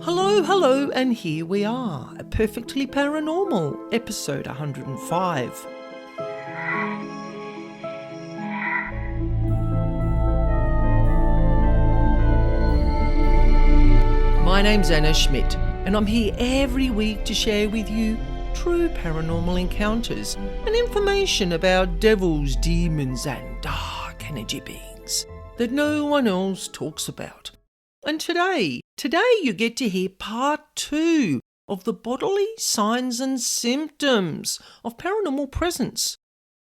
Hello, and here we are, a Perfectly Paranormal, episode 105. My name's Annaschmidt, and I'm here every week to share with you true paranormal encounters and information about devils, demons, and dark energy beings that no one else talks about. And today you get to hear part 2 of the bodily signs and symptoms of paranormal presence.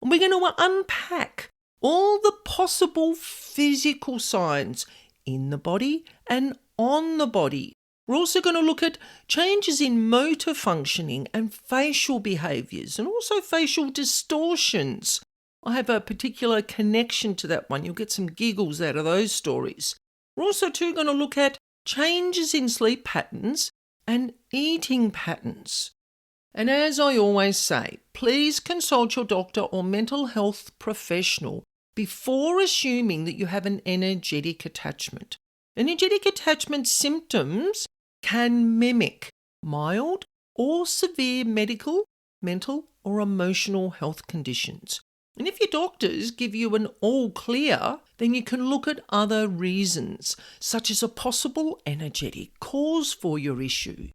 And we're going to unpack all the possible physical signs in the body and on the body. We're also going to look at changes in motor functioning and facial behaviours and also facial distortions. I have a particular connection to that one. You'll get some giggles out of those stories. We're also too going to look at changes in sleep patterns and eating patterns. And as I always say, please consult your doctor or mental health professional before assuming that you have an energetic attachment. Energetic attachment symptoms can mimic mild or severe medical, mental or emotional health conditions. And if your doctors give you an all clear, then you can look at other reasons, such as a possible energetic cause for your issue.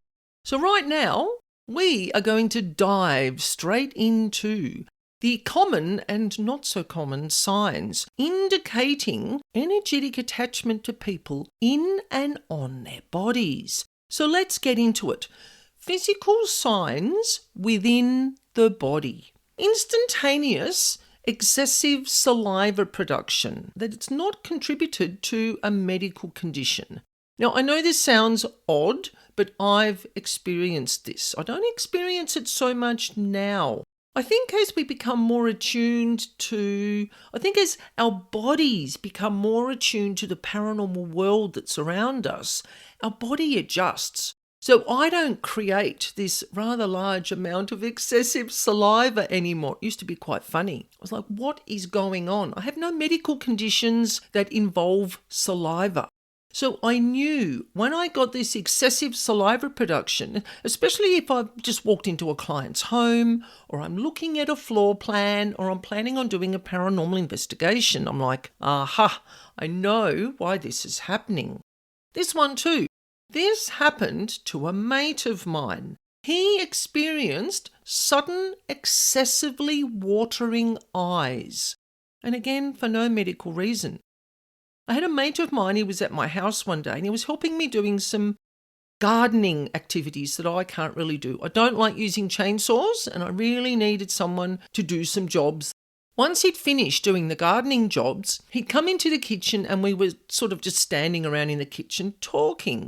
So right now, we are going to dive straight into the common and not so common signs indicating energetic attachment to people in and on their bodies. So let's get into it. Physical signs within the body. Instantaneous excessive saliva production, that it's not contributed to a medical condition. Now, I know this sounds odd, but I've experienced this. I don't experience it so much now. I think as we become more attuned to, as our bodies become more attuned to the paranormal world that's around us, our body adjusts. So I don't create this rather large amount of excessive saliva anymore. It used to be quite funny. I was like, what is going on? I have no medical conditions that involve saliva. So I knew when I got this excessive saliva production, especially if I've just walked into a client's home or I'm looking at a floor plan or I'm planning on doing a paranormal investigation, I'm like, aha, I know why this is happening. This one too. This happened to a mate of mine. He experienced sudden, excessively watering eyes. And again, for no medical reason. I had a mate of mine, he was at my house one day and he was helping me doing some gardening activities that I can't really do. I don't like using chainsaws and I really needed someone to do some jobs. Once he'd finished doing the gardening jobs, he'd come into the kitchen and we were sort of just standing around in the kitchen talking.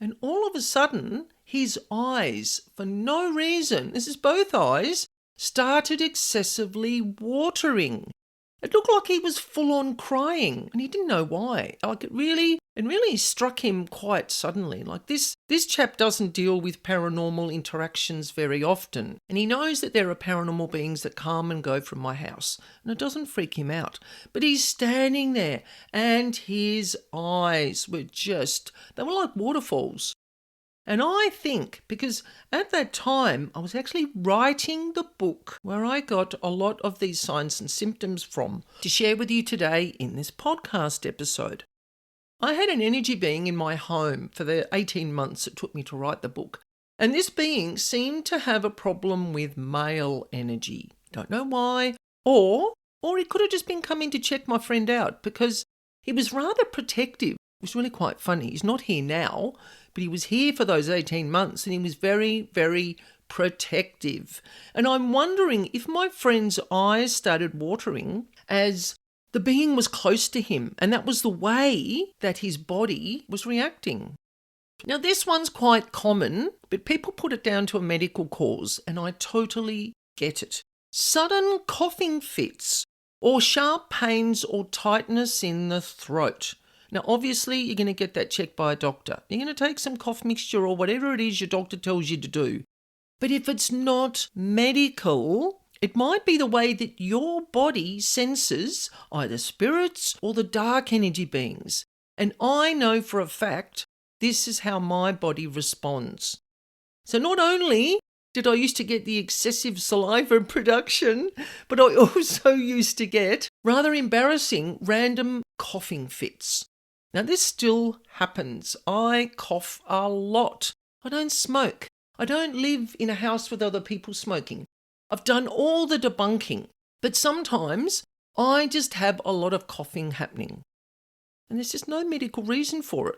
And all of a sudden, his eyes, for no reason, this is both eyes, started excessively watering. It looked like he was full on crying and he didn't know why. Like it really struck him quite suddenly. Like this chap doesn't deal with paranormal interactions very often. And he knows that there are paranormal beings that come and go from my house. And it doesn't freak him out. But he's standing there and his eyes were they were like waterfalls. And I think, because at that time I was actually writing the book where I got a lot of these signs and symptoms from to share with you today in this podcast episode. I had an energy being in my home for the 18 months it took me to write the book. And this being seemed to have a problem with male energy. Don't know why. Or he could have just been coming to check my friend out because he was rather protective. It was really quite funny. He's not here now, but he was here for those 18 months and he was very, very protective. And I'm wondering if my friend's eyes started watering as the being was close to him, and that was the way that his body was reacting. Now, this one's quite common, but people put it down to a medical cause, and I totally get it. Sudden coughing fits or sharp pains or tightness in the throat. Now, obviously, you're going to get that checked by a doctor. You're going to take some cough mixture or whatever it is your doctor tells you to do. But if it's not medical, it might be the way that your body senses either spirits or the dark energy beings. And I know for a fact This is how my body responds. So not only did I used to get the excessive saliva production, but I also used to get rather embarrassing random coughing fits. Now this still happens. I cough a lot. I don't smoke. I don't live in a house with other people smoking. I've done all the debunking, but sometimes I just have a lot of coughing happening. And there's just no medical reason for it.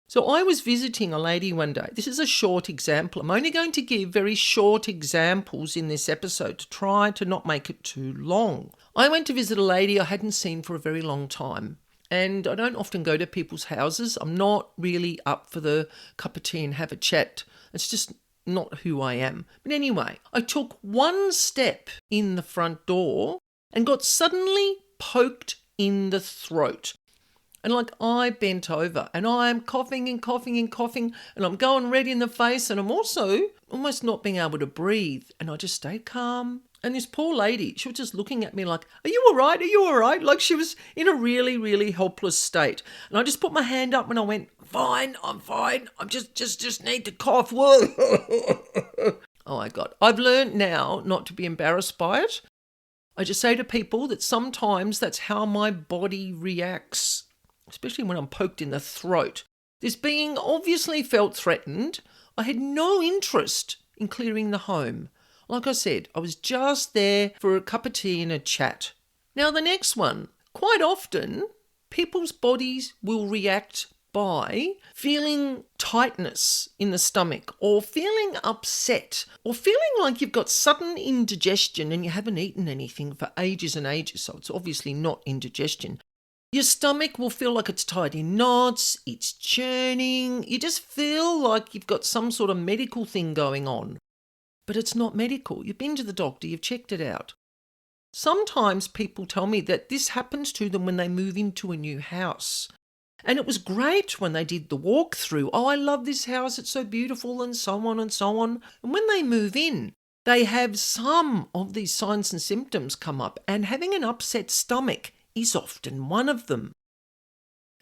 So I was visiting a lady one day. This is a short example. I'm only going to give very short examples in this episode to try to not make it too long. I went to visit a lady I hadn't seen for a very long time. And I don't often go to people's houses. I'm not really up for the cup of tea and have a chat. It's just not who I am. But anyway, I took one step in the front door and got suddenly poked in the throat. And I bent over and I'm coughing and coughing and coughing and I'm going red in the face and I'm also almost not being able to breathe. And I just stayed calm. And this poor lady, she was just looking at me like, are you all right? Are you all right? Like she was in a really, really helpless state. And I just put my hand up and I went, fine, I'm fine. I'm just need to cough. Oh my God. I've learned now not to be embarrassed by it. I just say to people that sometimes that's how my body reacts, especially when I'm poked in the throat. This being obviously felt threatened. I had no interest in clearing the home. Like I said, I was just there for a cup of tea and a chat. Now the next one, quite often people's bodies will react by feeling tightness in the stomach or feeling upset or feeling like you've got sudden indigestion and you haven't eaten anything for ages and ages. So it's obviously not indigestion. Your stomach will feel like it's tied in knots, it's churning. You just feel like you've got some sort of medical thing going on. But it's not medical. You've been to the doctor, you've checked it out. Sometimes people tell me that this happens to them when they move into a new house. And it was great when they did the walkthrough. Oh, I love this house, it's so beautiful, and so on and so on. And when they move in, they have some of these signs and symptoms come up, and having an upset stomach is often one of them.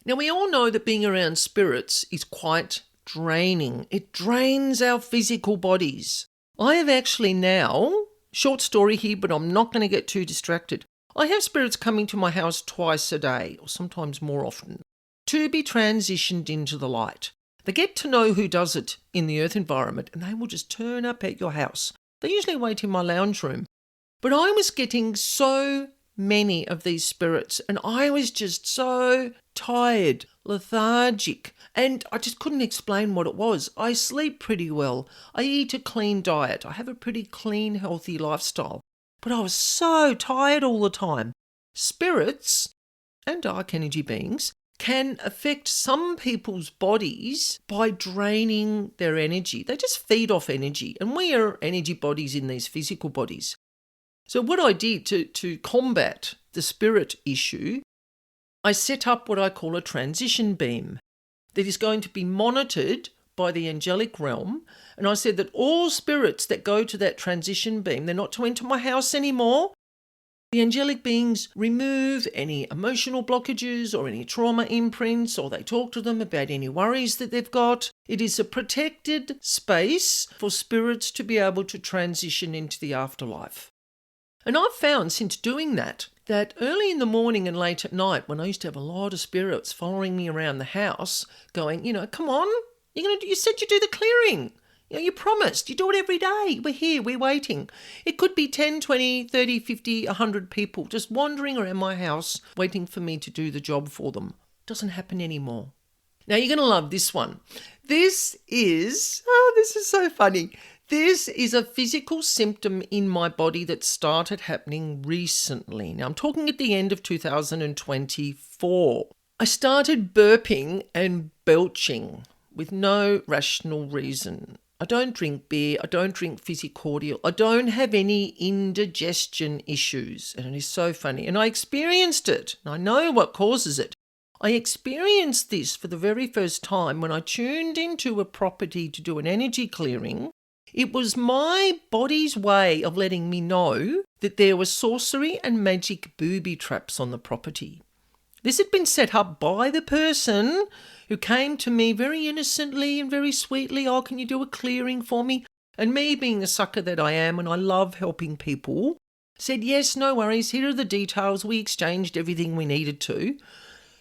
Now, we all know that being around spirits is quite draining. It drains our physical bodies. I have actually now, short story here, but I'm not going to get too distracted. I have spirits coming to my house twice a day, or sometimes more often, to be transitioned into the light. They get to know who does it in the earth environment, and they will just turn up at your house. They usually wait in my lounge room. But I was getting so many of these spirits, and I was just so tired, lethargic, and I just couldn't explain what it was. I sleep pretty well. I eat a clean diet. I have a pretty clean, healthy lifestyle. But I was so tired all the time. Spirits and dark energy beings can affect some people's bodies by draining their energy. They just feed off energy, and we are energy bodies in these physical bodies. So what I did to combat the spirit issue, I set up what I call a transition beam that is going to be monitored by the angelic realm. And I said that all spirits that go to that transition beam, they're not to enter my house anymore. The angelic beings remove any emotional blockages or any trauma imprints, or they talk to them about any worries that they've got. It is a protected space for spirits to be able to transition into the afterlife. And I've found since doing that early in the morning and late at night, when I used to have a lot of spirits following me around the house going, come on, you said you'd do the clearing. You promised, you do it every day. We're here, we're waiting. It could be 10, 20, 30, 50, 100 people just wandering around my house waiting for me to do the job for them. Doesn't happen anymore. Now you're going to love this one. This is so funny. This is a physical symptom in my body that started happening recently. Now, I'm talking at the end of 2024. I started burping and belching with no rational reason. I don't drink beer. I don't drink fizzy cordial. I don't have any indigestion issues. And it is so funny. And I experienced it. And I know what causes it. I experienced this for the very first time when I tuned into a property to do an energy clearing. It was my body's way of letting me know that there were sorcery and magic booby traps on the property. This had been set up by the person who came to me very innocently and very sweetly. Oh, can you do a clearing for me? And me, being the sucker that I am, and I love helping people, said, yes, no worries, here are the details. We exchanged everything we needed to.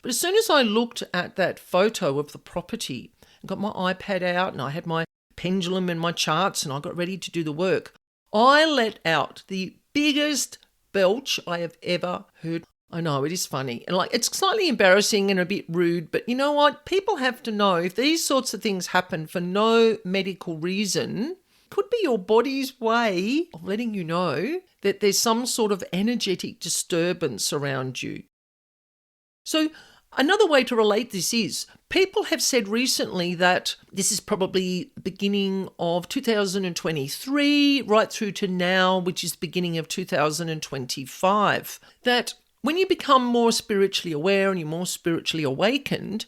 But as soon as I looked at that photo of the property, I got my iPad out and I had my pendulum and my charts and I got ready to do the work, I let out the biggest belch I have ever heard. I know, it is funny. And it's slightly embarrassing and a bit rude, but you know what? People have to know if these sorts of things happen for no medical reason, could be your body's way of letting you know that there's some sort of energetic disturbance around you. So another way to relate this is people have said recently that this is probably beginning of 2023 right through to now, which is beginning of 2025, that when you become more spiritually aware and you're more spiritually awakened,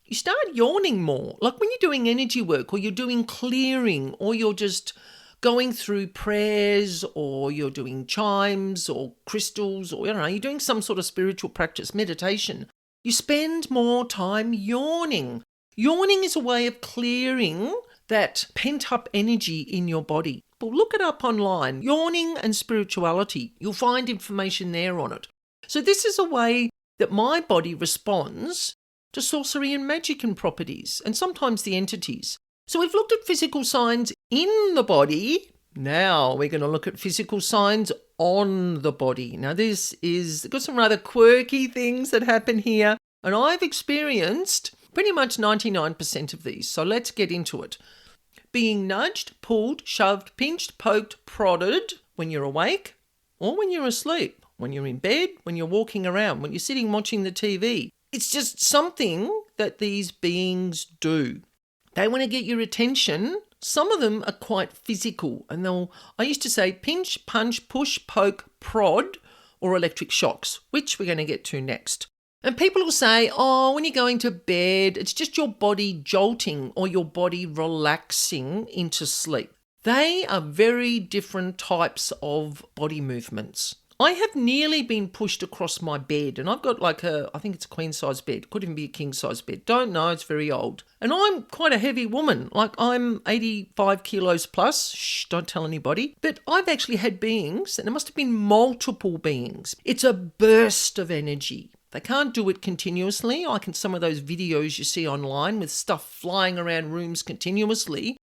you start yawning more. Like when you're doing energy work or you're doing clearing or you're just going through prayers or you're doing chimes or crystals or, you're doing some sort of spiritual practice, meditation, you spend more time yawning. Yawning is a way of clearing that pent-up energy in your body. But look it up online, yawning and spirituality. You'll find information there on it. So this is a way that my body responds to sorcery and magic and properties, and sometimes the entities. So we've looked at physical signs in the body. Now we're going to look at physical signs on the body. Now this is got some rather quirky things that happen here, and I've experienced pretty much 99% of these. So let's get into it. Being nudged, pulled, shoved, pinched, poked, prodded when you're awake or when you're asleep, when you're in bed, when you're walking around, when you're sitting watching the TV. It's just something that these beings do. They want to get your attention. Some of them are quite physical, and I used to say pinch, punch, push, poke, prod, or electric shocks, which we're going to get to next. And people will say, oh, when you're going to bed, it's just your body jolting or your body relaxing into sleep. They are very different types of body movements. I have nearly been pushed across my bed, and I've got I think it's a queen size bed, could even be a king size bed, don't know, it's very old. And I'm quite a heavy woman, I'm 85 kilos plus, shh, don't tell anybody. But I've actually had beings, and there must have been multiple beings. It's a burst of energy. They can't do it continuously, like in some of those videos you see online with stuff flying around rooms continuously.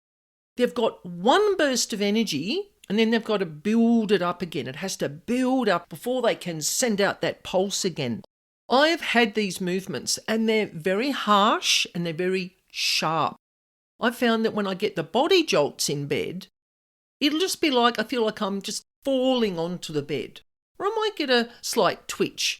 They've got one burst of energy, and then they've got to build it up again. It has to build up before they can send out that pulse again. I've had these movements and they're very harsh and they're very sharp. I found that when I get the body jolts in bed, it'll just be like I feel like I'm just falling onto the bed. Or I might get a slight twitch.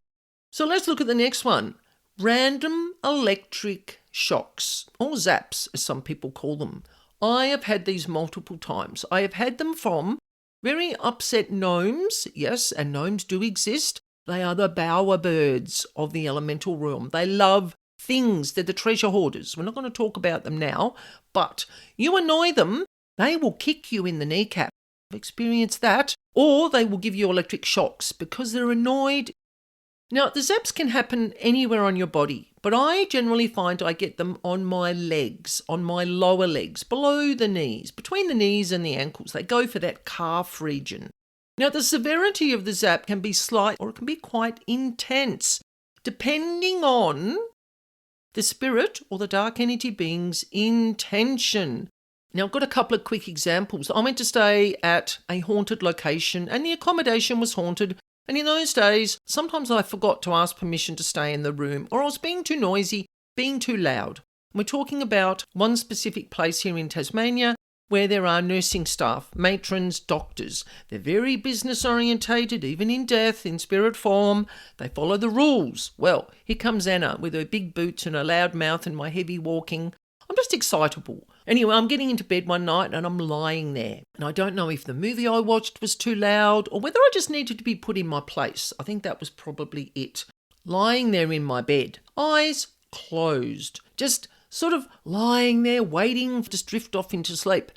So let's look at the next one. Random electric shocks, or zaps as some people call them. I have had these multiple times. I have had them from very upset gnomes. Yes, and gnomes do exist. They are the bowerbirds of the elemental realm. They love things. They're the treasure hoarders. We're not going to talk about them now, but you annoy them, they will kick you in the kneecap. I've experienced that. Or they will give you electric shocks because they're annoyed. Now, the zaps can happen anywhere on your body, but I generally find I get them on my legs, on my lower legs, below the knees, between the knees and the ankles. They go for that calf region. Now, the severity of the zap can be slight or it can be quite intense, depending on the spirit or the dark energy being's intention. Now, I've got a couple of quick examples. I went to stay at a haunted location and the accommodation was haunted. And in those days, sometimes I forgot to ask permission to stay in the room, or I was being too noisy, being too loud. We're talking about one specific place here in Tasmania where there are nursing staff, matrons, doctors. They're very business orientated, even in death, in spirit form. They follow the rules. Well, here comes Anna with her big boots and her loud mouth and my heavy walking. I'm just excitable. Anyway, I'm getting into bed one night and I'm lying there. And I don't know if the movie I watched was too loud or whether I just needed to be put in my place. I think that was probably it. Lying there in my bed, eyes closed, just sort of lying there waiting to drift off into sleep.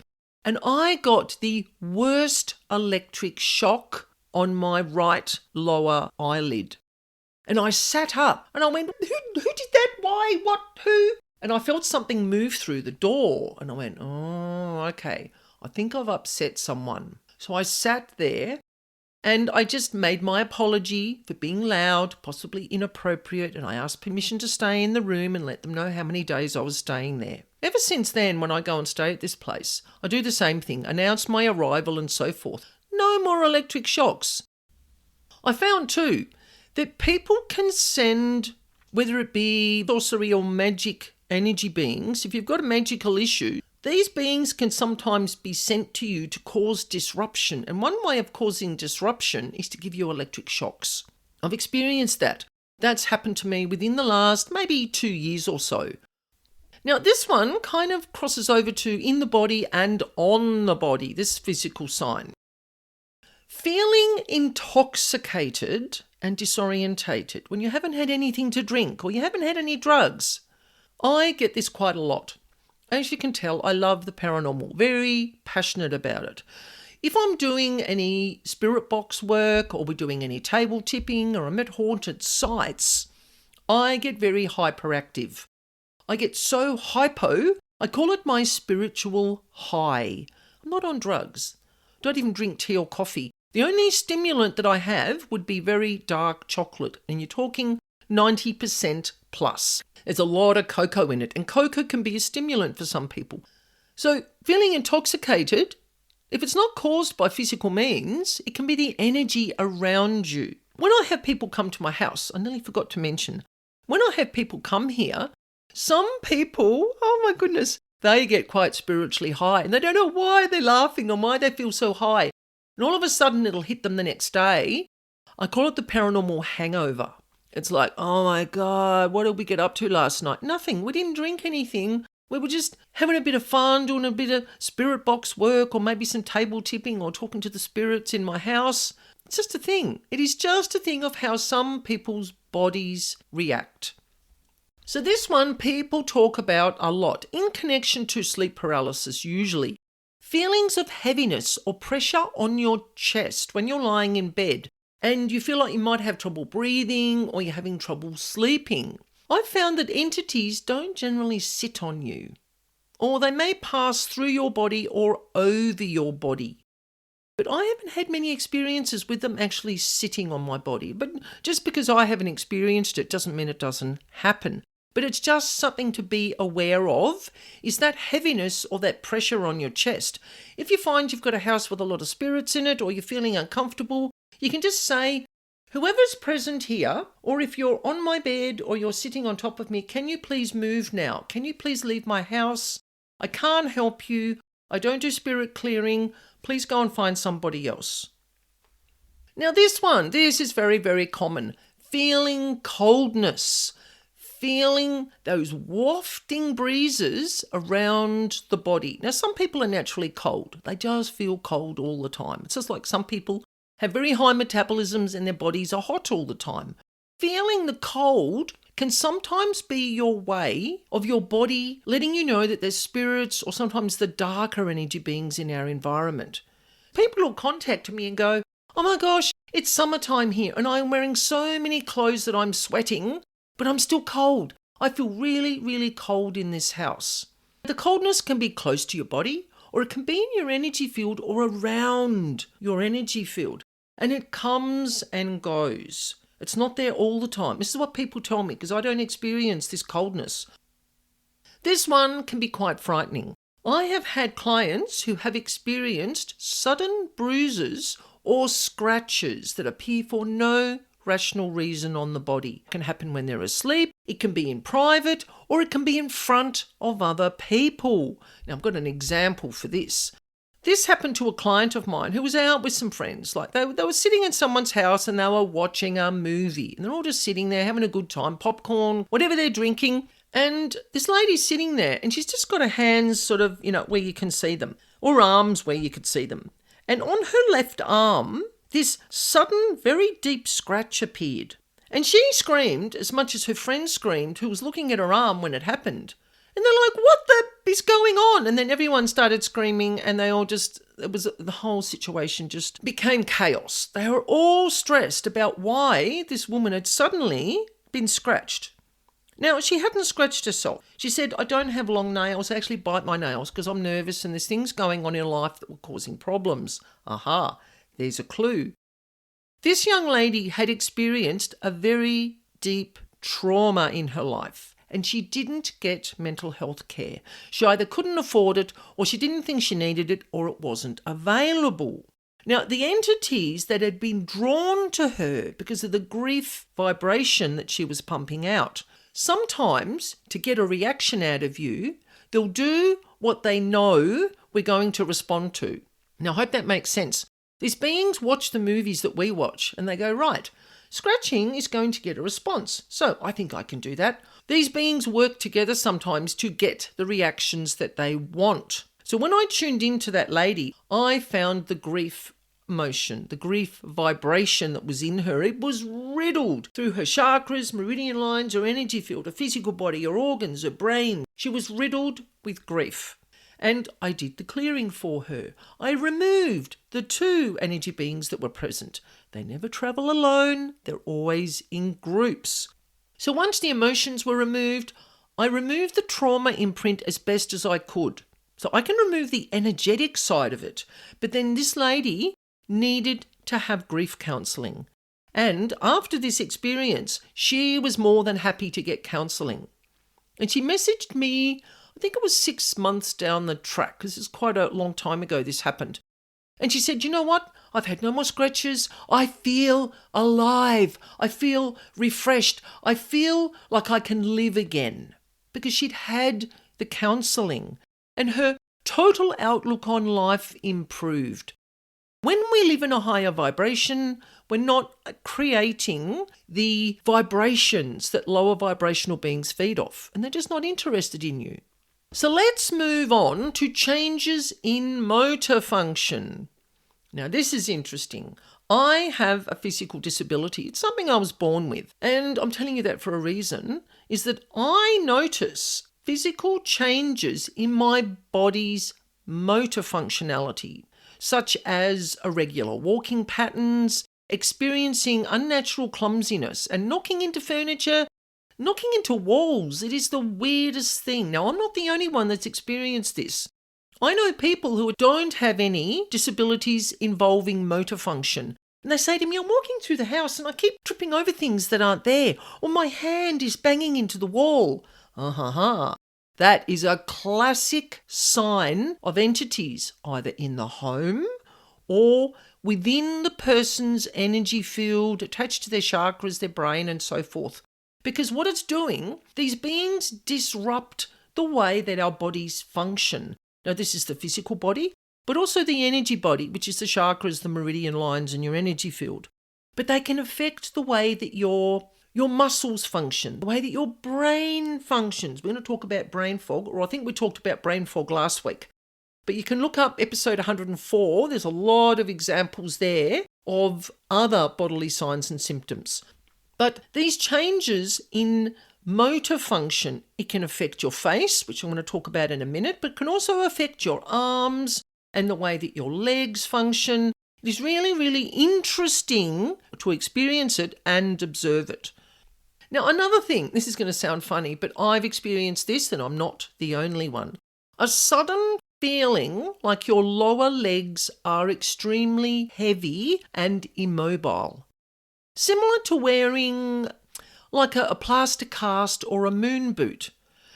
And I got the worst electric shock on my right lower eyelid. And I sat up and I went, who did that? Why? What? Who? And I felt something move through the door. And I went, oh, okay. I think I've upset someone. So I sat there and I just made my apology for being loud, possibly inappropriate. And I asked permission to stay in the room and let them know how many days I was staying there. Ever since then, when I go and stay at this place, I do the same thing, announce my arrival and so forth. No more electric shocks. I found too that people can send, whether it be sorcery or magic energy beings, if you've got a magical issue, these beings can sometimes be sent to you to cause disruption. And one way of causing disruption is to give you electric shocks. I've experienced that. That's happened to me within the last maybe 2 years or so. Now, this one kind of crosses over to in the body and on the body, this physical sign. Feeling intoxicated and disorientated when you haven't had anything to drink or you haven't had any drugs. I get this quite a lot. As you can tell, I love the paranormal, very passionate about it. If I'm doing any spirit box work or we're doing any table tipping or I'm at haunted sites, I get very hyperactive. I get so hypo, I call it my spiritual high. I'm not on drugs. Don't even drink tea or coffee. The only stimulant that I have would be very dark chocolate, and you're talking 90% plus. There's a lot of cocoa in it, and cocoa can be a stimulant for some people. So feeling intoxicated, if it's not caused by physical means, it can be the energy around you. When I have people come to my house, I nearly forgot to mention, when I have people come here, some people, oh my goodness, they get quite spiritually high, and they don't know why they're laughing or why they feel so high. And all of a sudden it'll hit them the next day. I call it the paranormal hangover. It's like, oh my God, what did we get up to last night? Nothing. We didn't drink anything. We were just having a bit of fun, doing a bit of spirit box work or maybe some table tipping or talking to the spirits in my house. It's just a thing. It is just a thing of how some people's bodies react. So this one people talk about a lot in connection to sleep paralysis usually. Feelings of heaviness or pressure on your chest when you're lying in bed and you feel like you might have trouble breathing or you're having trouble sleeping. I've found that entities don't generally sit on you, or they may pass through your body or over your body. But I haven't had many experiences with them actually sitting on my body. But just because I haven't experienced it doesn't mean it doesn't happen. But it's just something to be aware of, is that heaviness or that pressure on your chest. If you find you've got a house with a lot of spirits in it or you're feeling uncomfortable, you can just say, whoever's present here, or if you're on my bed or you're sitting on top of me, can you please move now? Can you please leave my house? I can't help you. I don't do spirit clearing. Please go and find somebody else. Now this is very, very common. Feeling coldness. Feeling those wafting breezes around the body. Now, some people are naturally cold. They just feel cold all the time. It's just like some people have very high metabolisms and their bodies are hot all the time. Feeling the cold can sometimes be your way of your body letting you know that there's spirits or sometimes the darker energy beings in our environment. People will contact me and go, oh my gosh, it's summertime here and I'm wearing so many clothes that I'm sweating, but I'm still cold. I feel really, really cold in this house. The coldness can be close to your body, or it can be in your energy field or around your energy field. And it comes and goes. It's not there all the time. This is what people tell me because I don't experience this coldness. This one can be quite frightening. I have had clients who have experienced sudden bruises or scratches that appear for no rational reason on the body. It can happen when they're asleep, it can be in private, or it can be in front of other people. Now, I've got an example for this. This happened to a client of mine who was out with some friends. Like they were sitting in someone's house and they were watching a movie. And they're all just sitting there having a good time, popcorn, whatever they're drinking. And this lady's sitting there and she's just got her hands sort of, where you can see them, or arms where you could see them. And on her left arm, this sudden, very deep scratch appeared. And she screamed as much as her friend screamed who was looking at her arm when it happened. And they're like, what the is going on? And then everyone started screaming and they all just the whole situation just became chaos. They were all stressed about why this woman had suddenly been scratched. Now, she hadn't scratched herself. She said, I don't have long nails. I actually bite my nails because I'm nervous and there's things going on in life that were causing problems. Aha, there's a clue. This young lady had experienced a very deep trauma in her life and she didn't get mental health care. She either couldn't afford it or she didn't think she needed it or it wasn't available. Now, the entities that had been drawn to her because of the grief vibration that she was pumping out, sometimes, to get a reaction out of you, they'll do what they know we're going to respond to. Now, I hope that makes sense. These beings watch the movies that we watch and they go, right, scratching is going to get a response. So I think I can do that. These beings work together sometimes to get the reactions that they want. So when I tuned into that lady, I found the grief emotion, the grief vibration that was in her. It was riddled through her chakras, meridian lines, her energy field, her physical body, her organs, her brain. She was riddled with grief. And I did the clearing for her. I removed the 2 energy beings that were present. They never travel alone. They're always in groups. So once the emotions were removed, I removed the trauma imprint as best as I could. So I can remove the energetic side of it. But then this lady needed to have grief counselling. And after this experience, she was more than happy to get counselling. And she messaged me, I think it was 6 months down the track, because it's quite a long time ago this happened. And she said, you know what? I've had no more scratches. I feel alive. I feel refreshed. I feel like I can live again. Because she'd had the counselling and her total outlook on life improved. When we live in a higher vibration, we're not creating the vibrations that lower vibrational beings feed off, and they're just not interested in you. So let's move on to changes in motor function. Now, this is interesting. I have a physical disability. It's something I was born with, and I'm telling you that for a reason, is that I notice physical changes in my body's motor functionality, such as irregular walking patterns, experiencing unnatural clumsiness and knocking into furniture, knocking into walls. It is the weirdest thing. Now, I'm not the only one that's experienced this. I know people who don't have any disabilities involving motor function. And they say to me, I'm walking through the house and I keep tripping over things that aren't there, or my hand is banging into the wall. That is a classic sign of entities, either in the home or within the person's energy field, attached to their chakras, their brain, and so forth. Because what it's doing, these beings disrupt the way that our bodies function. Now, this is the physical body, but also the energy body, which is the chakras, the meridian lines, and your energy field. But they can affect the way that your muscles function, the way that your brain functions. We're going to talk about brain fog, or I think we talked about brain fog last week. But you can look up episode 104. There's a lot of examples there of other bodily signs and symptoms. But these changes in motor function, it can affect your face, which I'm going to talk about in a minute, but can also affect your arms and the way that your legs function. It is really, really interesting to experience it and observe it. Now, another thing, this is going to sound funny, but I've experienced this and I'm not the only one. A sudden feeling like your lower legs are extremely heavy and immobile. Similar to wearing like a plaster cast or a moon boot.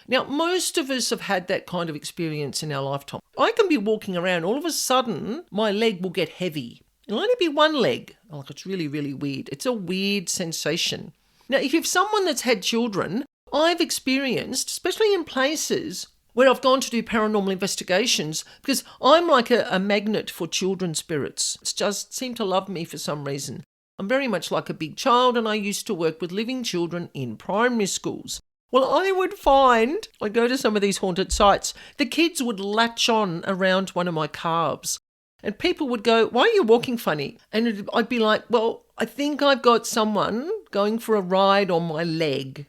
Now, most of us have had that kind of experience in our lifetime. I can be walking around, all of a sudden, my leg will get heavy. It'll only be one leg. Like, it's really, really weird. It's a weird sensation. Now, if you've someone that's had children, I've experienced, especially in places where I've gone to do paranormal investigations, because I'm like a magnet for children spirits. It's just seem to love me for some reason. I'm very much like a big child, and I used to work with living children in primary schools. Well, I would find, I go to some of these haunted sites, the kids would latch on around one of my calves. And people would go, why are you walking funny? And I'd be like, well, I think I've got someone going for a ride on my leg.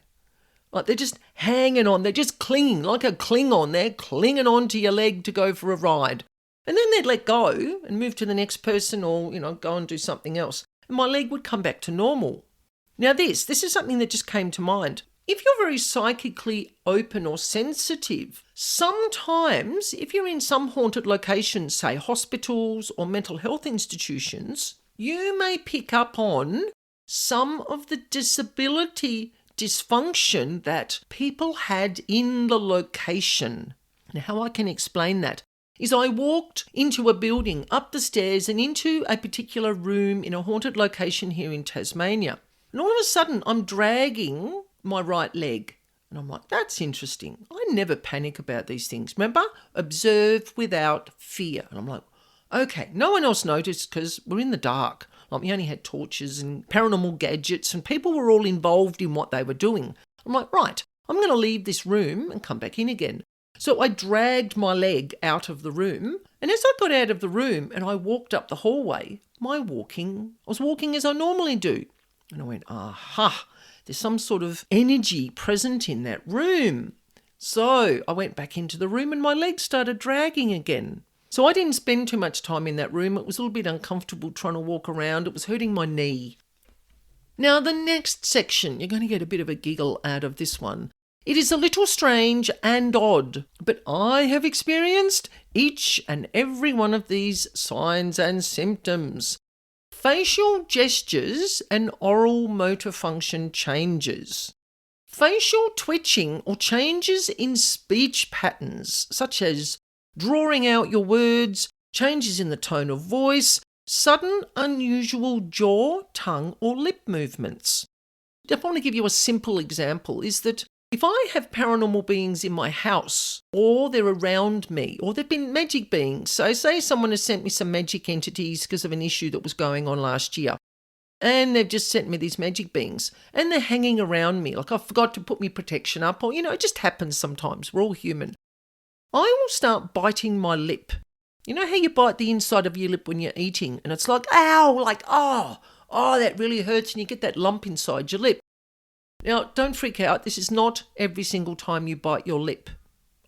Like they're just hanging on, they're just clinging, like a Klingon. They're clinging on to your leg to go for a ride. And then they'd let go and move to the next person or, go and do something else. And my leg would come back to normal. Now this is something that just came to mind. If you're very psychically open or sensitive, sometimes if you're in some haunted locations, say hospitals or mental health institutions, you may pick up on some of the disability dysfunction that people had in the location. Now, how I can explain that is I walked into a building, up the stairs and into a particular room in a haunted location here in Tasmania. And all of a sudden, I'm dragging my right leg. And I'm like, that's interesting. I never panic about these things. Remember? Observe without fear. And I'm like, okay, no one else noticed because we're in the dark. Like we only had torches and paranormal gadgets and people were all involved in what they were doing. I'm like, right, I'm going to leave this room and come back in again. So I dragged my leg out of the room, and as I got out of the room and I walked up the hallway, I was walking as I normally do. And I went, aha, there's some sort of energy present in that room. So I went back into the room and my leg started dragging again. So I didn't spend too much time in that room. It was a little bit uncomfortable trying to walk around. It was hurting my knee. Now the next section, you're going to get a bit of a giggle out of this one. It is a little strange and odd, but I have experienced each and every one of these signs and symptoms. Facial gestures and oral motor function changes. Facial twitching or changes in speech patterns, such as drawing out your words, changes in the tone of voice, sudden unusual jaw, tongue or lip movements. If I want to give you a simple example, is that if I have paranormal beings in my house or they're around me or they've been magic beings, so say someone has sent me some magic entities because of an issue that was going on last year and they've just sent me these magic beings and they're hanging around me, like I forgot to put my protection up or, it just happens sometimes. We're all human. I will start biting my lip. You know how you bite the inside of your lip when you're eating and it's like, ow, like, oh, that really hurts and you get that lump inside your lip. Now, don't freak out. This is not every single time you bite your lip.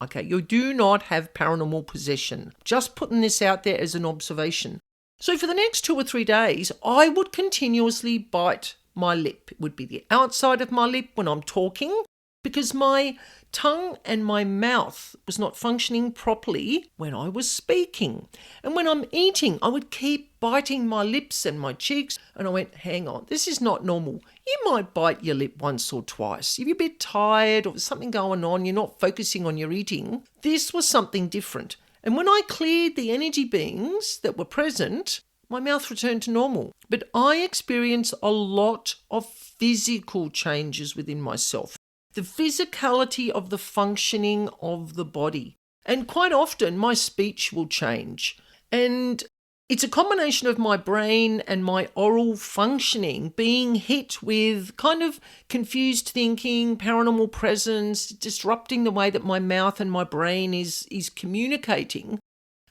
Okay, you do not have paranormal possession. Just putting this out there as an observation. So for the next 2 or 3 days, I would continuously bite my lip. It would be the outside of my lip when I'm talking because my tongue and my mouth was not functioning properly when I was speaking. And when I'm eating, I would keep biting my lips and my cheeks. And I went, hang on, this is not normal. You might bite your lip once or twice. If you're a bit tired or there's something going on, you're not focusing on your eating. This was something different. And when I cleared the energy beings that were present, my mouth returned to normal. But I experienced a lot of physical changes within myself. The physicality of the functioning of the body. And quite often my speech will change. And it's a combination of my brain and my oral functioning being hit with kind of confused thinking, paranormal presence, disrupting the way that my mouth and my brain is communicating.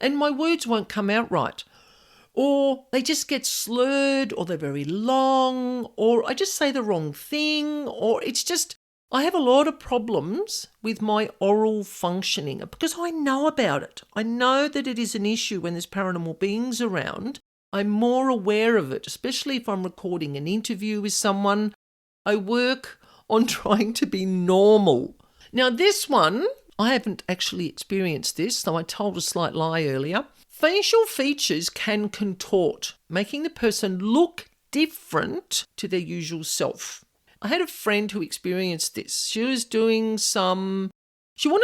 And my words won't come out right. Or they just get slurred, or they're very long, or I just say the wrong thing, or it's just, I have a lot of problems with my oral functioning because I know about it. I know that it is an issue when there's paranormal beings around. I'm more aware of it, especially if I'm recording an interview with someone. I work on trying to be normal. Now this one, I haven't actually experienced this, though I told a slight lie earlier. Facial features can contort, making the person look different to their usual self. I had a friend who experienced this. She wanted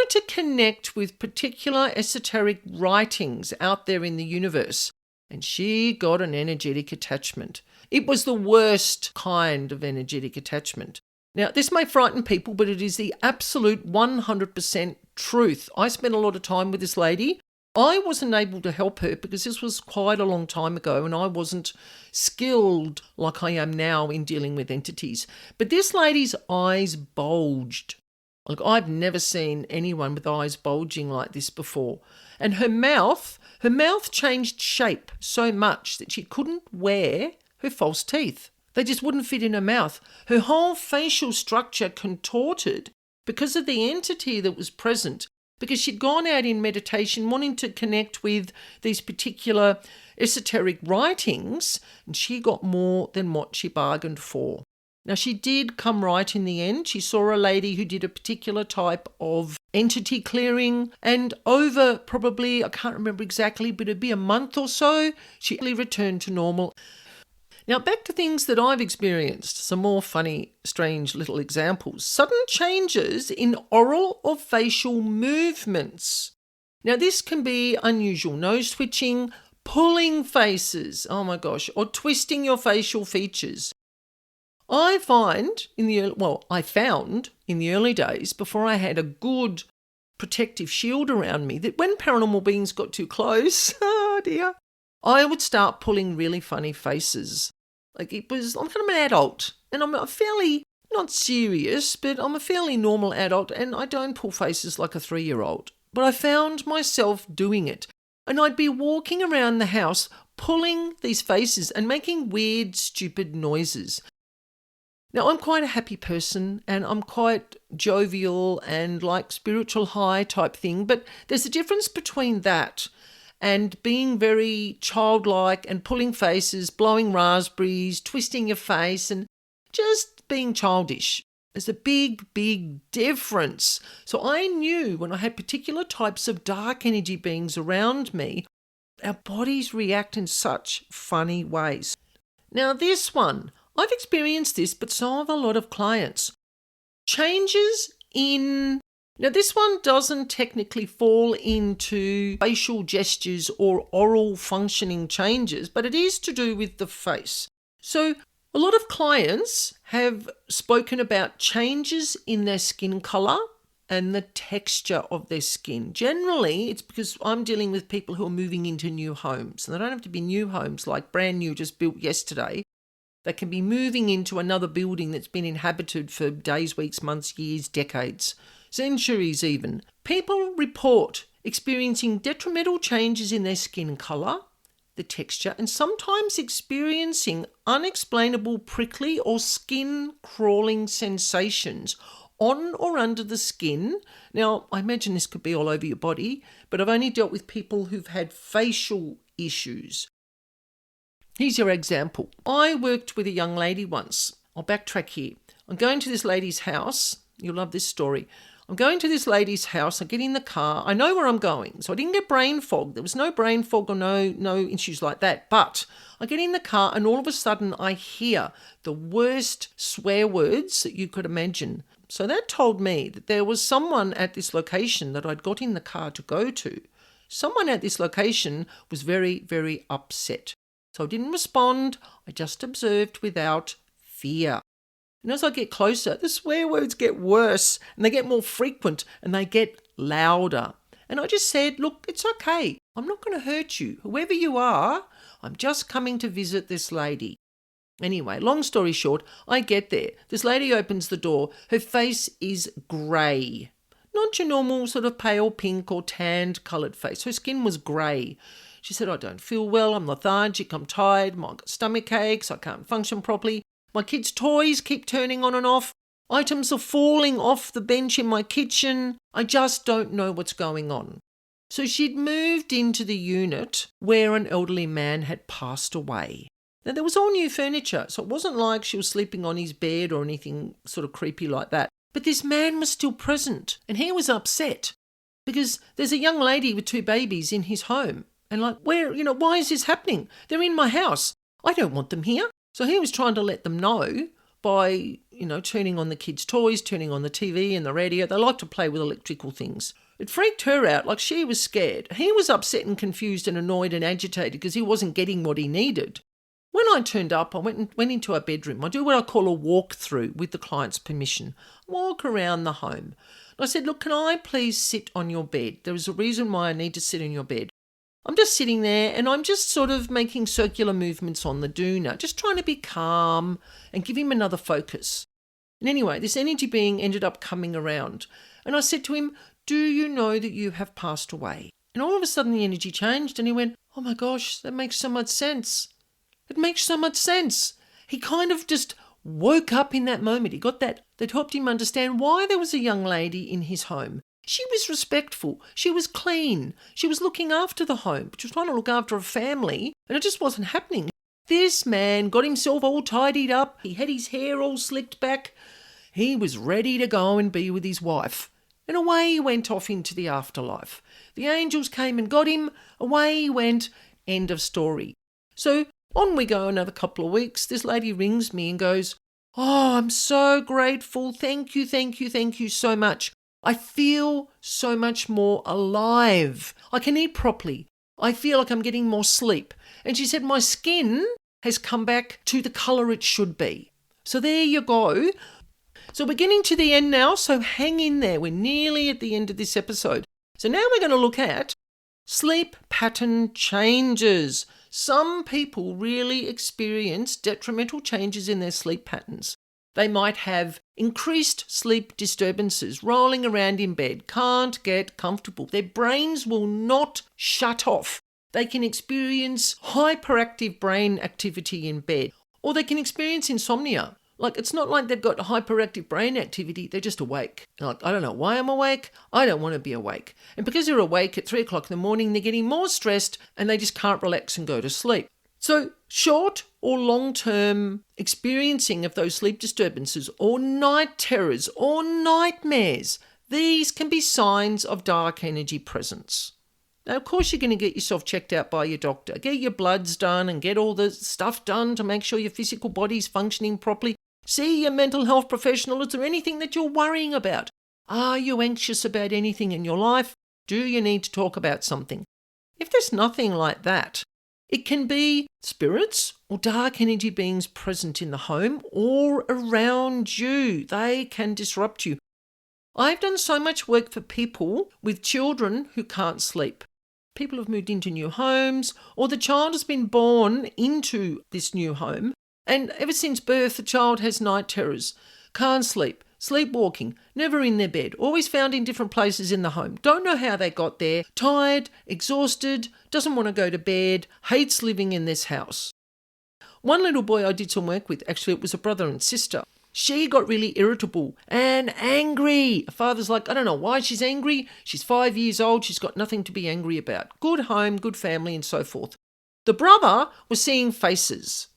to connect with particular esoteric writings out there in the universe, and she got an energetic attachment. It was the worst kind of energetic attachment. Now, this may frighten people, but it is the absolute 100% truth. I spent a lot of time with this lady. I wasn't able to help her because this was quite a long time ago and I wasn't skilled like I am now in dealing with entities. But this lady's eyes bulged. Like I've never seen anyone with eyes bulging like this before. And her mouth changed shape so much that she couldn't wear her false teeth. They just wouldn't fit in her mouth. Her whole facial structure contorted because of the entity that was present. because she'd gone out in meditation wanting to connect with these particular esoteric writings, and she got more than what she bargained for. Now, she did come right in the end. She saw a lady who did a particular type of entity clearing, and over probably, I can't remember exactly, but it'd be a month or so, she returned to normal. Now, back to things that I've experienced, some more funny, strange little examples. Sudden changes in oral or facial movements. Now, this can be unusual nose twitching, pulling faces, oh my gosh, or twisting your facial features. I found in the early days, before I had a good protective shield around me, that when paranormal beings got too close, oh dear, I would start pulling really funny faces. I'm kind of an adult, and I'm a fairly, not serious, but I'm a fairly normal adult, and I don't pull faces like a 3-year-old. But I found myself doing it, and I'd be walking around the house pulling these faces and making weird, stupid noises. Now, I'm quite a happy person, and I'm quite jovial and like spiritual high type thing, but there's a difference between that and being very childlike and pulling faces, blowing raspberries, twisting your face, and just being childish. There's a big, big difference. So I knew when I had particular types of dark energy beings around me, our bodies react in such funny ways. Now, this one, I've experienced this, but so have a lot of clients. Changes in... Now, this one doesn't technically fall into facial gestures or oral functioning changes, but it is to do with the face. So a lot of clients have spoken about changes in their skin colour and the texture of their skin. Generally, it's because I'm dealing with people who are moving into new homes. And they don't have to be new homes like brand new, just built yesterday. They can be moving into another building that's been inhabited for days, weeks, months, years, decades, centuries even. People report experiencing detrimental changes in their skin colour, the texture, and sometimes experiencing unexplainable prickly or skin crawling sensations on or under the skin. Now, I imagine this could be all over your body, but I've only dealt with people who've had facial issues. Here's your example. I worked with a young lady once. I'll backtrack here. I'm going to this lady's house. You'll love this story. I'm going to this lady's house. I get in the car. I know where I'm going. So I didn't get brain fog. There was no brain fog or no issues like that. But I get in the car and all of a sudden I hear the worst swear words that you could imagine. So that told me that there was someone at this location that I'd got in the car to go to. Someone at this location was very, very upset. So I didn't respond. I just observed without fear. And as I get closer, the swear words get worse and they get more frequent and they get louder. And I just said, look, it's okay. I'm not going to hurt you. Whoever you are, I'm just coming to visit this lady. Anyway, long story short, I get there. This lady opens the door. Her face is grey. Not your normal sort of pale pink or tanned coloured face. Her skin was grey. She said, I don't feel well, I'm lethargic, I'm tired, I've got stomach aches, I can't function properly. My kids' toys keep turning on and off. Items are falling off the bench in my kitchen. I just don't know what's going on. So she'd moved into the unit where an elderly man had passed away. Now, there was all new furniture, so it wasn't like she was sleeping on his bed or anything sort of creepy like that. But this man was still present, and he was upset because there's a young lady with 2 babies in his home. And why is this happening? They're in my house. I don't want them here. So he was trying to let them know by, turning on the kids' toys, turning on the TV and the radio. They like to play with electrical things. It freaked her out, like she was scared. He was upset and confused and annoyed and agitated because he wasn't getting what he needed. When I turned up, I went into our bedroom. I do what I call a walkthrough with the client's permission. Walk around the home. I said, look, can I please sit on your bed? There is a reason why I need to sit on your bed. I'm just sitting there and I'm just sort of making circular movements on the doona, just trying to be calm and give him another focus. And anyway, this energy being ended up coming around. And I said to him, do you know that you have passed away? And all of a sudden the energy changed and he went, oh my gosh, that makes so much sense. It makes so much sense. He kind of just woke up in that moment. He got that helped him understand why there was a young lady in his home. She was respectful. She was clean. She was looking after the home. She was trying to look after a family, and it just wasn't happening. This man got himself all tidied up. He had his hair all slicked back. He was ready to go and be with his wife. And away he went off into the afterlife. The angels came and got him. Away he went. End of story. So on we go another couple of weeks. This lady rings me and goes, "Oh, I'm so grateful. Thank you so much. I feel so much more alive. I can eat properly. I feel like I'm getting more sleep." And she said, "My skin has come back to the colour it should be." So there you go. So we're getting to the end now, so hang in there. We're nearly at the end of this episode. So now we're going to look at sleep pattern changes. Some people really experience detrimental changes in their sleep patterns. They might have increased sleep disturbances, rolling around in bed, can't get comfortable. Their brains will not shut off. They can experience hyperactive brain activity in bed, or they can experience insomnia. Like, it's not like they've got hyperactive brain activity, they're just awake. Like, I don't know why I'm awake, I don't want to be awake. And because they're awake at 3 o'clock in the morning, they're getting more stressed and they just can't relax and go to sleep. So short or long-term experiencing of those sleep disturbances or night terrors or nightmares, these can be signs of dark energy presence. Now, of course, you're going to get yourself checked out by your doctor. Get your bloods done and get all the stuff done to make sure your physical body's functioning properly. See your mental health professional. Is there anything that you're worrying about? Are you anxious about anything in your life? Do you need to talk about something? If there's nothing like that, it can be spirits or dark energy beings present in the home or around you. They can disrupt you. I've done so much work for people with children who can't sleep. People have moved into new homes, or the child has been born into this new home, and ever since birth the child has night terrors, can't sleep, sleepwalking, never in their bed, always found in different places in the home, don't know how they got there, tired, exhausted, doesn't want to go to bed, hates living in this house. One little boy I did some work with, actually it was a brother and sister, she got really irritable and angry. Her father's like, I don't know why she's angry. She's 5 years old. She's got nothing to be angry about. Good home, good family, and so forth. The brother was seeing faces.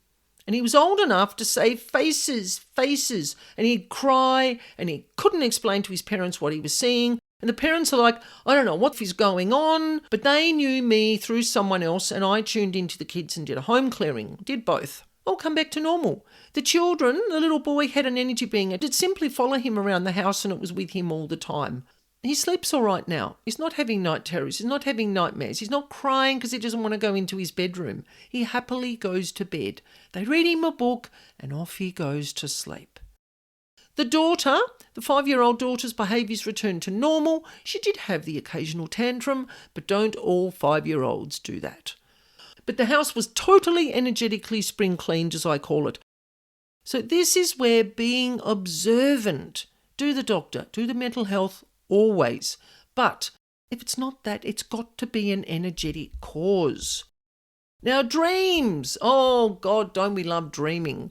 And he was old enough to say faces, faces. And he'd cry and he couldn't explain to his parents what he was seeing. And the parents are like, I don't know what is going on. But they knew me through someone else and I tuned into the kids and did a home clearing. Did both. All come back to normal. The children, the little boy had an energy being. It did simply follow him around the house and it was with him all the time. He sleeps all right now. He's not having night terrors. He's not having nightmares. He's not crying because he doesn't want to go into his bedroom. He happily goes to bed. They read him a book and off he goes to sleep. The daughter, the 5-year-old daughter's behaviours returned to normal. She did have the occasional tantrum, but don't all 5-year-olds do that. But the house was totally energetically spring cleaned, as I call it. So this is where being observant, do the doctor, do the mental health, always. But if it's not that, it's got to be an energetic cause. Now, dreams. Oh, God, don't we love dreaming?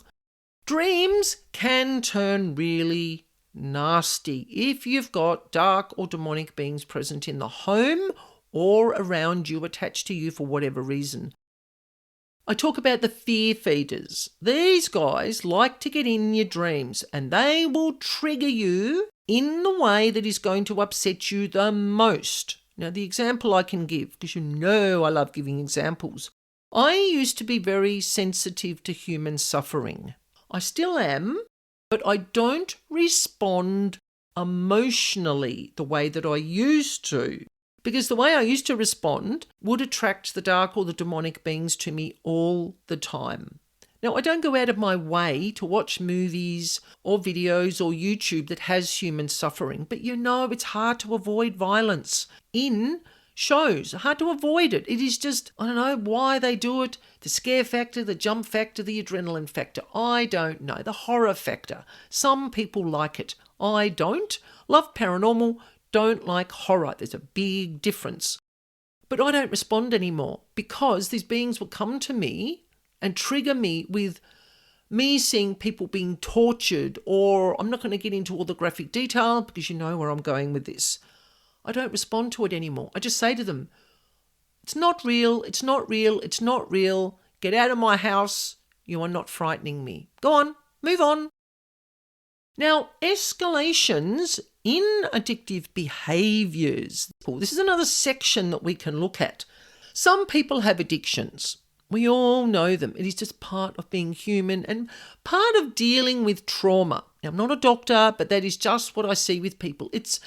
Dreams can turn really nasty if you've got dark or demonic beings present in the home or around you, attached to you for whatever reason. I talk about the fear feeders. These guys like to get in your dreams and they will trigger you in the way that is going to upset you the most. Now, the example I can give, because you know I love giving examples. I used to be very sensitive to human suffering. I still am, but I don't respond emotionally the way that I used to. Because the way I used to respond would attract the dark or the demonic beings to me all the time. Now, I don't go out of my way to watch movies or videos or YouTube that has human suffering, but you know it's hard to avoid violence in shows. Hard to avoid it. It is just, I don't know why they do it. The scare factor, the jump factor, the adrenaline factor. I don't know. The horror factor. Some people like it. I don't. Love paranormal. Don't like horror. There's a big difference. But I don't respond anymore because these beings will come to me and trigger me with me seeing people being tortured, or I'm not going to get into all the graphic detail because you know where I'm going with this. I don't respond to it anymore. I just say to them, it's not real, it's not real, it's not real. Get out of my house. You are not frightening me. Go on, move on. Now, escalations in addictive behaviours. This is another section that we can look at. Some people have addictions. We all know them. It is just part of being human and part of dealing with trauma. Now, I'm not a doctor, but that is just what I see with people. It's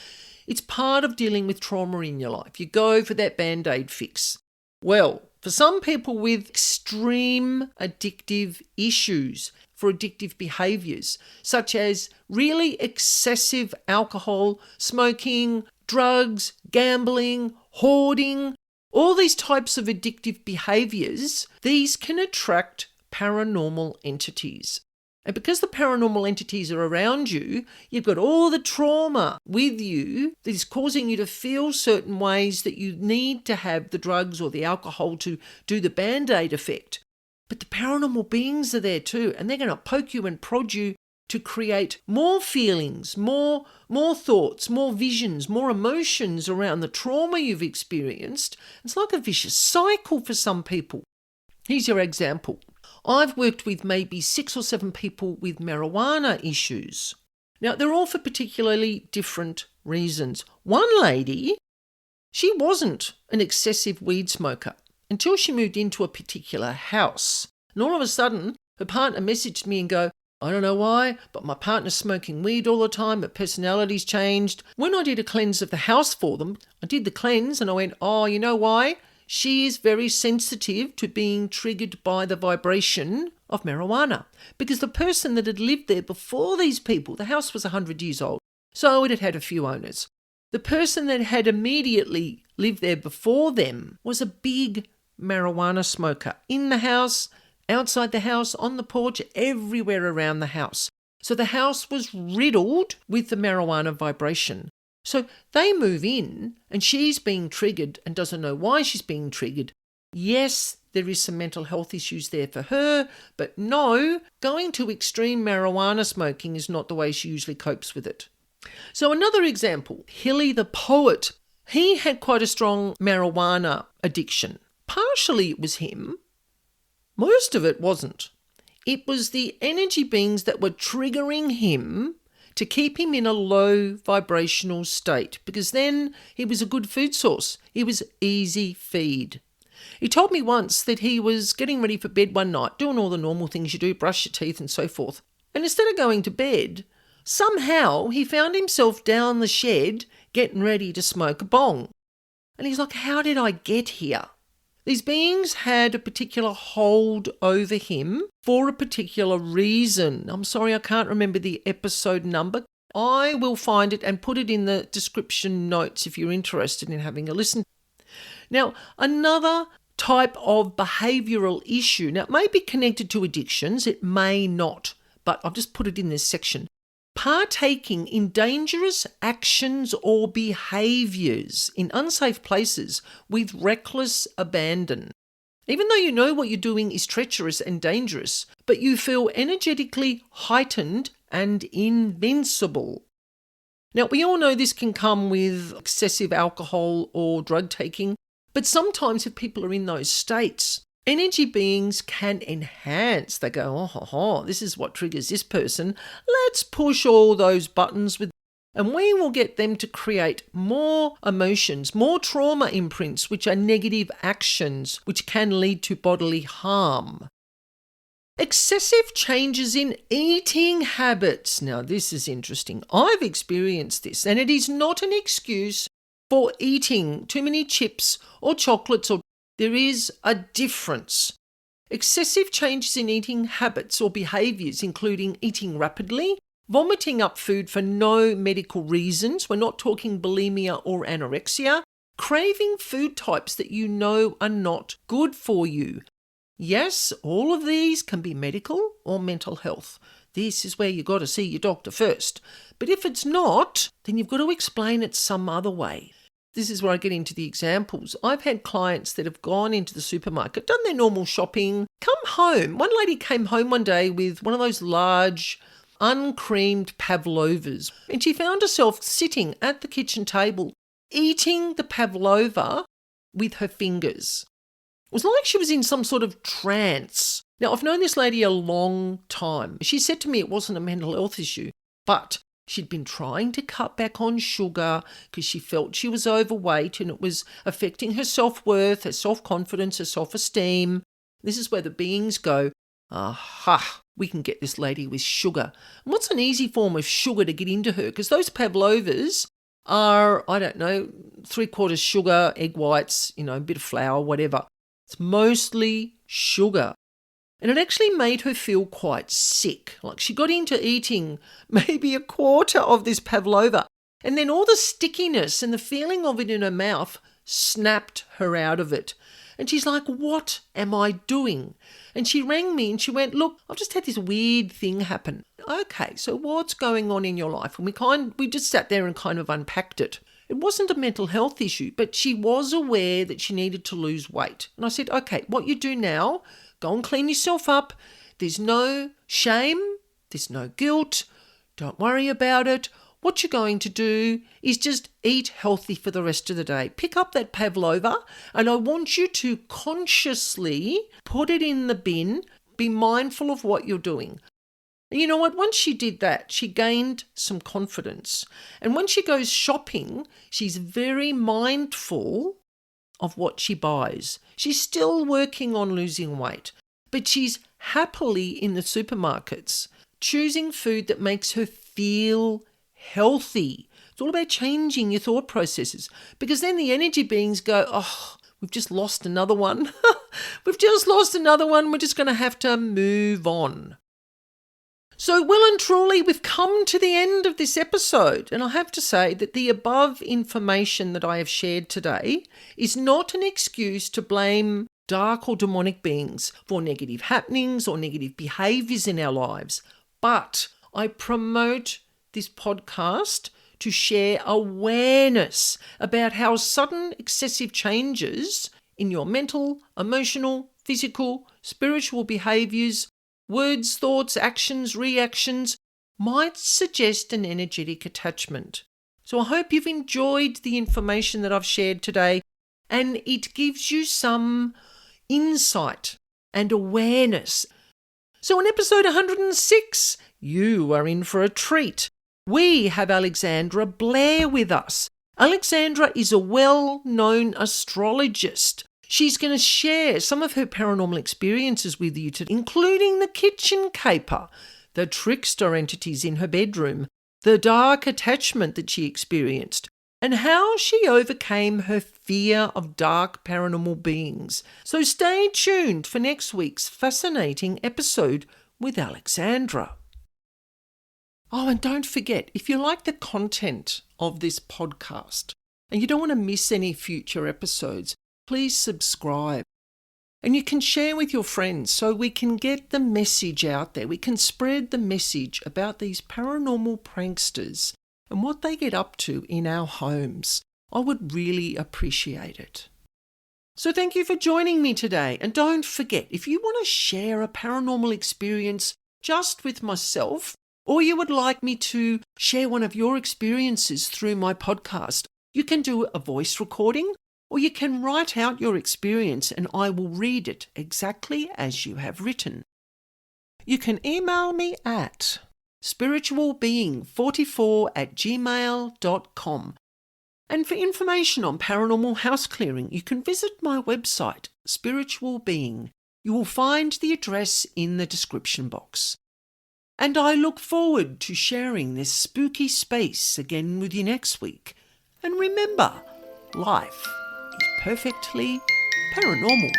part of dealing with trauma in your life. You go for that Band-Aid fix. Well, for some people with extreme addictive issues, for addictive behaviours, such as really excessive alcohol, smoking, drugs, gambling, hoarding, all these types of addictive behaviours, these can attract paranormal entities. And because the paranormal entities are around you, you've got all the trauma with you that is causing you to feel certain ways that you need to have the drugs or the alcohol to do the Band-Aid effect. But the paranormal beings are there too, and they're going to poke you and prod you to create more feelings, more thoughts, more visions, more emotions around the trauma you've experienced. It's like a vicious cycle for some people. Here's your example. I've worked with maybe 6 or 7 people with marijuana issues. Now, they're all for particularly different reasons. One lady, she wasn't an excessive weed smoker until she moved into a particular house. And all of a sudden, her partner messaged me and go, I don't know why, but my partner's smoking weed all the time, her personality's changed. When I did a cleanse of the house for them, I did the cleanse and I went, oh, you know why? She is very sensitive to being triggered by the vibration of marijuana. Because the person that had lived there before these people, the house was 100 years old, so it had had a few owners. The person that had immediately lived there before them was a big marijuana smoker in the house, outside the house, on the porch, everywhere around the house. So the house was riddled with the marijuana vibration. So they move in and she's being triggered and doesn't know why she's being triggered. Yes, there is some mental health issues there for her, but no, going to extreme marijuana smoking is not the way she usually copes with it. So another example, Hilly the poet, he had quite a strong marijuana addiction. Partially it was him. Most of it wasn't. It was the energy beings that were triggering him to keep him in a low vibrational state, because then he was a good food source. He was easy feed. He told me once that he was getting ready for bed one night, doing all the normal things you do, brush your teeth and so forth. And instead of going to bed, somehow he found himself down the shed getting ready to smoke a bong. And he's like, how did I get here? These beings had a particular hold over him for a particular reason. I'm sorry, I can't remember the episode number. I will find it and put it in the description notes if you're interested in having a listen. Now, another type of behavioural issue, now it may be connected to addictions, it may not, but I've just put it in this section. Partaking in dangerous actions or behaviours in unsafe places with reckless abandon. Even though you know what you're doing is treacherous and dangerous, but you feel energetically heightened and invincible. Now, we all know this can come with excessive alcohol or drug taking, but sometimes if people are in those states, energy beings can enhance. They go, this is what triggers this person. Let's push all those buttons and we will get them to create more emotions, more trauma imprints, which are negative actions, which can lead to bodily harm. Excessive changes in eating habits. Now, this is interesting. I've experienced this, and it is not an excuse for eating too many chips or chocolates or there is a difference. Excessive changes in eating habits or behaviours, including eating rapidly, vomiting up food for no medical reasons, we're not talking bulimia or anorexia, craving food types that you know are not good for you. Yes, all of these can be medical or mental health. This is where you've got to see your doctor first. But if it's not, then you've got to explain it some other way. This is where I get into the examples. I've had clients that have gone into the supermarket, done their normal shopping, come home. One lady came home one day with one of those large, uncreamed pavlovas, and she found herself sitting at the kitchen table eating the pavlova with her fingers. It was like she was in some sort of trance. Now, I've known this lady a long time. She said to me it wasn't a mental health issue, but she'd been trying to cut back on sugar because she felt she was overweight and it was affecting her self-worth, her self-confidence, her self-esteem. This is where the beings go, aha, we can get this lady with sugar. And what's an easy form of sugar to get into her? Because those pavlovas are, 3/4 sugar, egg whites, a bit of flour, whatever. It's mostly sugar. And it actually made her feel quite sick. Like she got into eating maybe 1/4 of this pavlova. And then all the stickiness and the feeling of it in her mouth snapped her out of it. And she's like, what am I doing? And she rang me and she went, look, I've just had this weird thing happen. Okay, so what's going on in your life? And we just sat there and kind of unpacked it. It wasn't a mental health issue, but she was aware that she needed to lose weight. And I said, okay, what you do now, go and clean yourself up. There's no shame. There's no guilt. Don't worry about it. What you're going to do is just eat healthy for the rest of the day. Pick up that pavlova and I want you to consciously put it in the bin. Be mindful of what you're doing. And you know what? Once she did that, she gained some confidence. And when she goes shopping, she's very mindful of what she buys. She's still working on losing weight, but she's happily in the supermarkets, choosing food that makes her feel healthy. It's all about changing your thought processes, because then the energy beings go, oh, we've just lost another one. We've just lost another one. We're just going to have to move on. So well and truly, we've come to the end of this episode, and I have to say that the above information that I have shared today is not an excuse to blame dark or demonic beings for negative happenings or negative behaviours in our lives, but I promote this podcast to share awareness about how sudden excessive changes in your mental, emotional, physical, spiritual behaviours, words, thoughts, actions, reactions might suggest an energetic attachment. So I hope you've enjoyed the information that I've shared today and it gives you some insight and awareness. So in episode 106, you are in for a treat. We have Alexandra Blair with us. Alexandra is a well-known astrologist. She's going to share some of her paranormal experiences with you today, including the kitchen caper, the trickster entities in her bedroom, the dark attachment that she experienced, and how she overcame her fear of dark paranormal beings. So stay tuned for next week's fascinating episode with Alexandra. Oh, and don't forget, if you like the content of this podcast and you don't want to miss any future episodes, please subscribe. And you can share with your friends so we can get the message out there. We can spread the message about these paranormal pranksters and what they get up to in our homes. I would really appreciate it. So thank you for joining me today. And don't forget, if you want to share a paranormal experience just with myself, or you would like me to share one of your experiences through my podcast, you can do a voice recording, or you can write out your experience and I will read it exactly as you have written. You can email me at spiritualbeing44@gmail.com. And for information on paranormal house clearing, you can visit my website, Spiritual Being. You will find the address in the description box. And I look forward to sharing this spooky space again with you next week. And remember, life is perfectly paranormal.